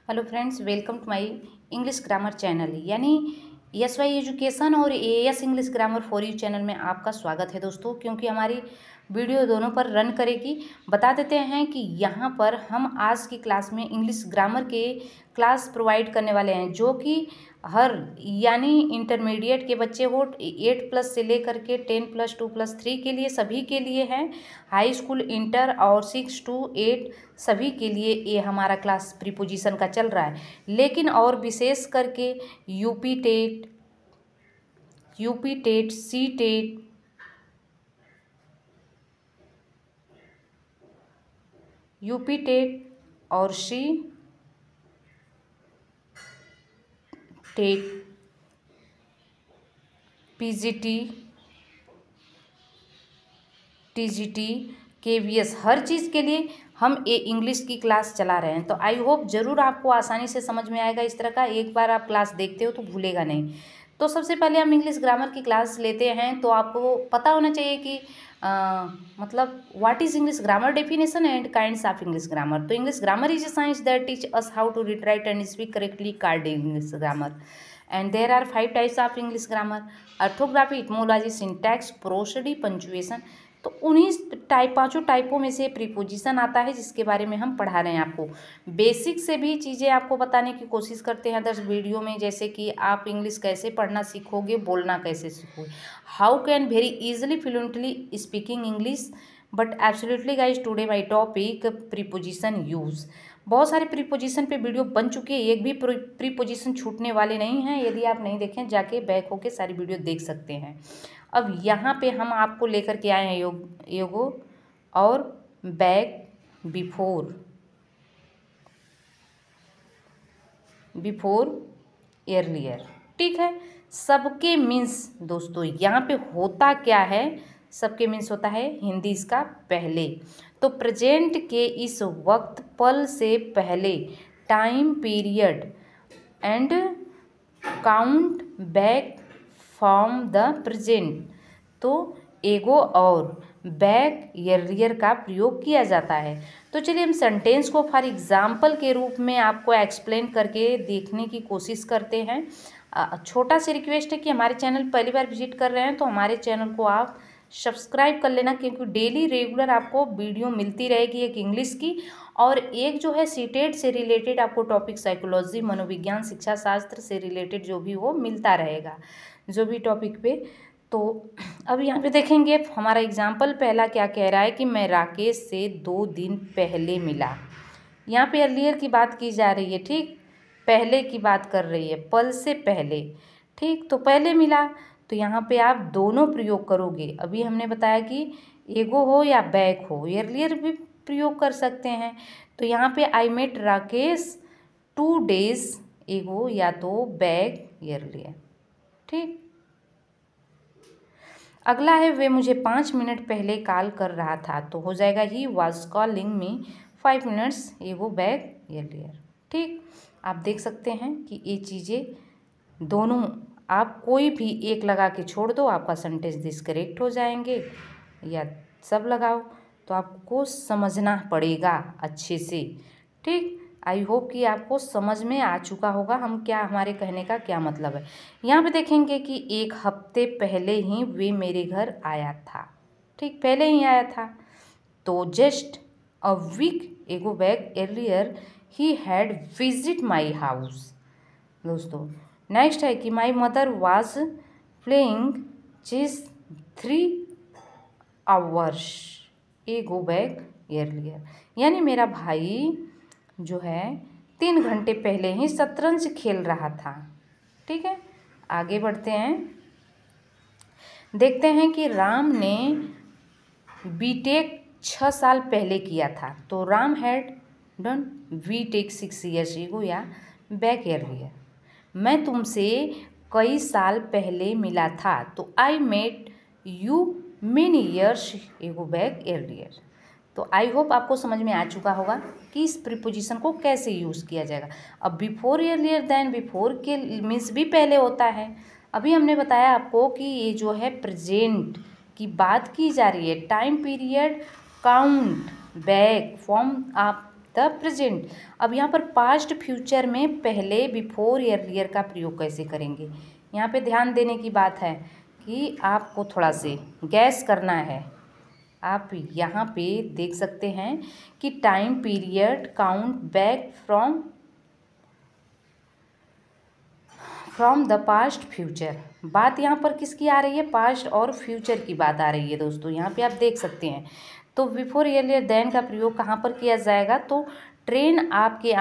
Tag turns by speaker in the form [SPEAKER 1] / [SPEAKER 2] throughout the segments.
[SPEAKER 1] Hello friends, welcome to my English grammar channel यानी S Y education और A S English grammar for you channel में आपका स्वागत है दोस्तों। क्योंकि हमारी वीडियो दोनों पर रन करेगी, बता देते हैं कि यहाँ पर हम आज की क्लास में इंग्लिश ग्रामर के क्लास प्रोवाइड करने वाले हैं, जो कि हर यानी इंटरमीडिएट के बच्चे हो 8+ से लेकर के 10+2+3 के लिए सभी के लिए है, हाई स्कूल इंटर और 6 to 8 सभी के लिए ये हमारा क्लास प्रीपोजिशन का चल रहा है। लेकिन और विशेष करके UP TET C TET UP TET और C TET PGT TGT KVS हर चीज़ के लिए हम ये इंग्लिश की क्लास चला रहे हैं। तो आई होप ज़रूर आपको आसानी से समझ में आएगा। इस तरह का एक बार आप क्लास देखते हो तो भूलेगा नहीं। तो सबसे पहले हम इंग्लिश ग्रामर की क्लास लेते हैं, तो आपको पता होना चाहिए कि मतलब what is English grammar definition and kinds of English grammar. तो English grammar is a science that teach us how to read, write and speak correctly called English grammar. And there are 5 types of English grammar: orthography, etymology, syntax, prosody, punctuation. तो उन्हीं पांचों टाइपों में से preposition आता है, जिसके बारे में हम पढ़ा रहे हैं। आपको बेसिक से भी चीज़ें आपको बताने की कोशिश करते हैं दस वीडियो में, जैसे कि आप इंग्लिश कैसे पढ़ना सीखोगे, बोलना कैसे सीखोगे, how can very easily fluently speaking English. But absolutely guys, today my topic preposition use. बहुत सारे प्रीपोजिशन पे वीडियो बन चुकी है, एक भी प्रीपोजिशन छूटने वाले नहीं हैं। यदि आप नहीं देखें, जाके बैक होके सारी वीडियो देख सकते हैं। अब यहाँ पे हम आपको लेकर के आए हैं योगो और बैक, बिफोर एर्लियर। ठीक है, सबके मीन्स दोस्तों यहाँ पे होता क्या है, सबके मीन्स होता है हिंदी इसका पहले। तो प्रेजेंट के इस वक्त, पल से पहले, time period and count back from the present. तो एगो और बैक एर्लियर का प्रयोग किया जाता है। तो चलिए हम सेंटेंस को फॉर एग्जाम्पल के रूप में आपको एक्सप्लेन करके देखने की कोशिश करते हैं। छोटा सा रिक्वेस्ट है कि हमारे चैनल पहली बार विजिट कर रहे हैं तो हमारे चैनल को आप सब्सक्राइब कर लेना, क्योंकि डेली रेगुलर आपको वीडियो मिलती रहेगी, एक इंग्लिश की और एक जो है सीटेट से रिलेटेड आपको टॉपिक साइकोलॉजी, मनोविज्ञान, शिक्षा शास्त्र से रिलेटेड जो भी हो मिलता रहेगा, जो भी टॉपिक पे। तो अब यहाँ पे देखेंगे हमारा एग्जाम्पल पहला क्या कह रहा है कि मैं राकेश से 2 दिन पहले मिला। यहाँ पे अर्लियर की बात की जा रही है, ठीक, पहले की बात कर रही है, पल से पहले। ठीक, तो पहले मिला, तो यहाँ पे आप दोनों प्रयोग करोगे। अभी हमने बताया कि एगो हो या बैक हो, अर्लियर भी प्रयोग कर सकते हैं। तो यहाँ पे आई मेट राकेश 2 days एगो या तो बैक अर्लियर। ठीक, अगला है वे मुझे 5 मिनट पहले कॉल कर रहा था, तो हो जाएगा he was calling me 5 minutes एगो बैक अर्लियर। ठीक, आप देख सकते हैं कि ये चीज़ें दोनों आप कोई भी एक लगा के छोड़ दो, आपका सेंटेंस डिस्करेक्ट हो जाएंगे, या सब लगाओ तो आपको समझना पड़ेगा अच्छे से। ठीक, आई होप कि आपको समझ में आ चुका होगा हम क्या, हमारे कहने का क्या मतलब है। यहाँ पे देखेंगे कि 1 हफ्ते पहले ही वे मेरे घर आया था। ठीक, पहले ही आया था। तो just a week ago back earlier he had visit my house. दोस्तों नेक्स्ट है कि my mother was playing chess 3 hours ago back earlier, यानी मेरा भाई जो है 3 घंटे पहले ही शतरंज खेल रहा था। ठीक है, आगे बढ़ते हैं, देखते हैं कि राम ने बीटेक 6 साल पहले किया था। तो Ram had done BTech 6 years एगो या बैक अर्लियर। मैं तुमसे कई साल पहले मिला था, तो I met you many years ago back earlier. तो आई होप आपको समझ में आ चुका होगा कि इस प्रीपोजिशन को कैसे यूज़ किया जाएगा। अब बिफोर अर्लियर देन, बिफोर के मीन्स भी पहले होता है। अभी हमने बताया आपको कि ये जो है प्रेजेंट की बात की जा रही है, time period count back from आप द प्रेजेंट। अब यहाँ पर पास्ट फ्यूचर में पहले बिफोर अर्लियर का प्रयोग कैसे करेंगे, यहाँ पे ध्यान देने की बात है कि आपको थोड़ा से गैस करना है। आप यहाँ पे देख सकते हैं कि time period count back from the past future. बात यहाँ पर किसकी आ रही है, पास्ट और फ्यूचर की बात आ रही है दोस्तों, यहाँ पे आप देख सकते हैं। तो बिफोर अर्लियर देन का प्रयोग कहाँ पर किया जाएगा, तो ट्रेन आपके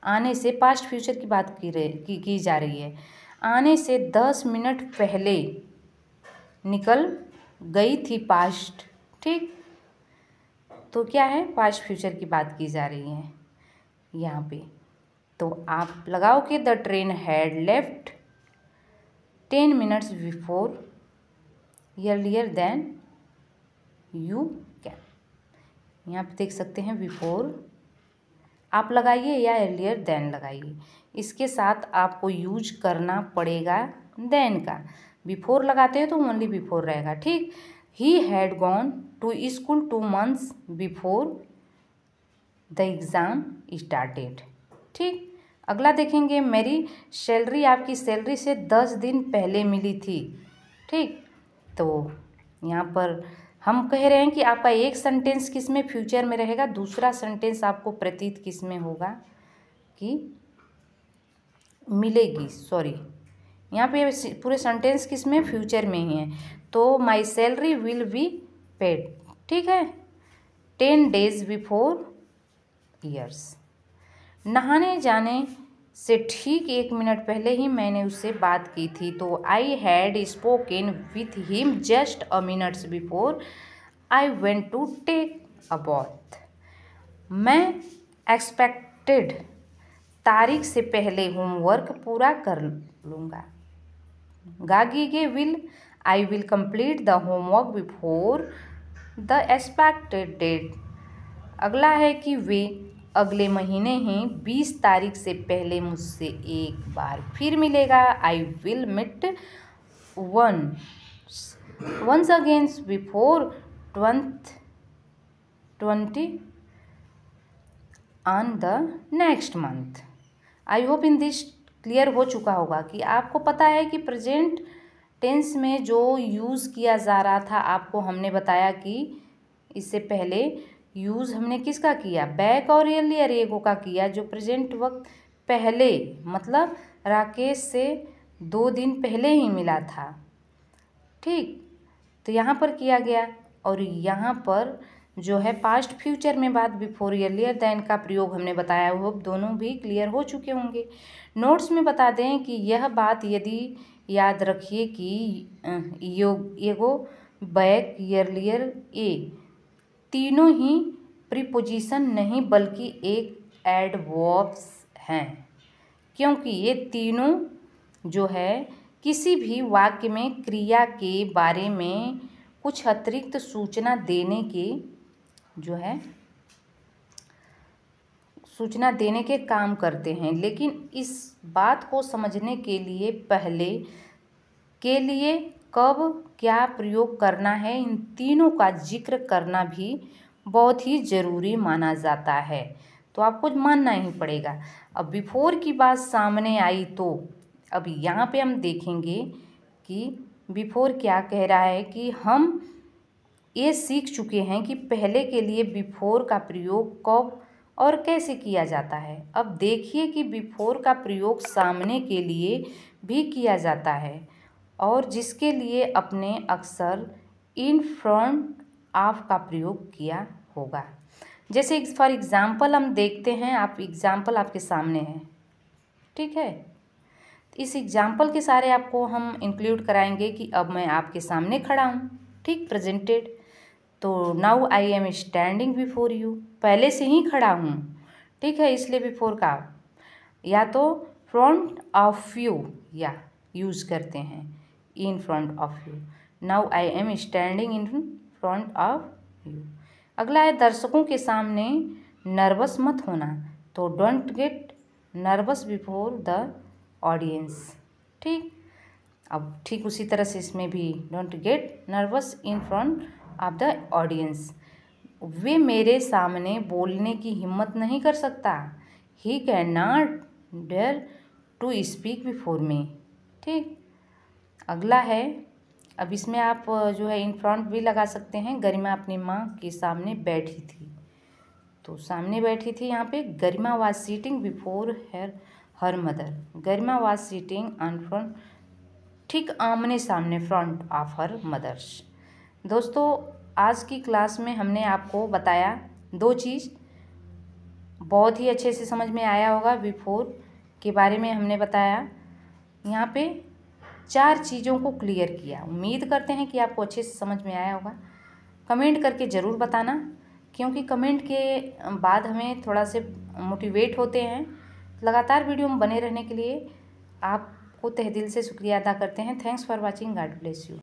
[SPEAKER 1] आने से पास्ट फ्यूचर की बात की जा रही है। आने से 10 मिनट पहले निकल गई थी पास्ट, ठीक। तो क्या है, पास्ट फ्यूचर की बात की जा रही है यहाँ पे। तो आप लगाओ कि the train had left 10 minutes before earlier then you can. यहाँ पे देख सकते हैं बिफोर आप लगाइए या अर्लियर देन लगाइए, इसके साथ आपको यूज करना पड़ेगा देन का। बिफोर लगाते हैं तो ओनली बिफोर रहेगा, ठीक। He had gone to school 2 months before the exam started, ठीक। अगला देखेंगे, मेरी सैलरी आपकी सैलरी से 10 दिन पहले मिली थी, ठीक। तो यहाँ पर हम कह रहे हैं कि आपका एक सेंटेंस किस में फ्यूचर में रहेगा, दूसरा सेंटेंस आपको प्रतीत किस में होगा कि मिलेगी, सॉरी यहाँ पे पूरे सेंटेंस किस में, फ्यूचर में ही है। तो my salary will be paid, ठीक है, 10 days बिफोर ईयर्स। नहाने जाने से ठीक 1 मिनट पहले ही मैंने उससे बात की थी। तो I had spoken with him just a minutes before I went to take a bath. मैं एक्सपेक्टेड तारीख से पहले होमवर्क पूरा कर लूँगा। गागीगे will I will complete the homework before the expected date. अगला है कि वे अगले महीने ही 20 तारीख से पहले मुझसे एक बार फिर मिलेगा। I will meet once again before 20 on the next month. I hope in this clear हो चुका होगा कि आपको पता है कि प्रेजेंट टेंस में जो यूज़ किया जा रहा था, आपको हमने बताया कि इससे पहले यूज़ हमने किसका किया, बैक और अर्लियर एगो का किया, जो प्रेजेंट वक्त पहले मतलब राकेश से 2 दिन पहले ही मिला था, ठीक। तो यहाँ पर किया गया। और यहाँ पर जो है पास्ट फ्यूचर में बात बिफोर अर्लियर देन का प्रयोग हमने बताया, वो दोनों भी क्लियर हो चुके होंगे। नोट्स में बता दें कि यह बात यदि याद रखिए कि एगो बैक अर्लियर ए तीनों ही प्रीपोजिशन नहीं बल्कि एक एडवर्ब्स हैं, क्योंकि ये तीनों जो है किसी भी वाक्य में क्रिया के बारे में कुछ अतिरिक्त सूचना देने के जो है सूचना देने के काम करते हैं। लेकिन इस बात को समझने के लिए पहले के लिए कब क्या प्रयोग करना है, इन तीनों का जिक्र करना भी बहुत ही ज़रूरी माना जाता है। तो आपको मानना ही पड़ेगा। अब बिफोर की बात सामने आई तो अब यहाँ पे हम देखेंगे कि बिफोर क्या कह रहा है कि हम ये सीख चुके हैं कि पहले के लिए बिफोर का प्रयोग कब और कैसे किया जाता है। अब देखिए कि बिफोर का प्रयोग सामने के लिए भी किया जाता है और जिसके लिए अपने अक्सर इन फ्रंट ऑफ का प्रयोग किया होगा। जैसे फॉर एग्ज़ाम्पल हम देखते हैं, आप एग्ज़ाम्पल आपके सामने है, ठीक है। इस एग्ज़ाम्पल के सारे आपको हम इंक्लूड कराएंगे कि अब मैं आपके सामने खड़ा हूँ, ठीक, प्रेजेंटेड। तो now I am standing before you, पहले से ही खड़ा हूँ, ठीक है, इसलिए बिफोर का या तो फ्रंट ऑफ यू या यूज़ करते हैं in front of you. Now I am standing in front of you. अगला है दर्शकों के सामने नर्वस मत होना, तो don't get nervous before the audience, ठीक। अब ठीक उसी तरह से इसमें भी don't get nervous in front of the audience. वे मेरे सामने बोलने की हिम्मत नहीं कर सकता। He can not dare to speak before me. ठीक, अगला है, अब इसमें आप जो है इन फ्रंट भी लगा सकते हैं। गरिमा अपनी माँ के सामने बैठी थी, तो सामने बैठी थी यहाँ पे। Garima was sitting before her mother. Garima was sitting on front, ठीक आमने सामने, फ्रंट ऑफ हर मदर्स। दोस्तों आज की क्लास में हमने आपको बताया 2 चीज़, बहुत ही अच्छे से समझ में आया होगा। बिफोर के बारे में हमने बताया, यहाँ पे 4 चीज़ों को क्लियर किया। उम्मीद करते हैं कि आपको अच्छे से समझ में आया होगा। कमेंट करके ज़रूर बताना, क्योंकि कमेंट के बाद हमें थोड़ा से मोटिवेट होते हैं। लगातार वीडियो में बने रहने के लिए आपको तहे दिल से शुक्रिया अदा करते हैं। Thanks for watching, God bless you.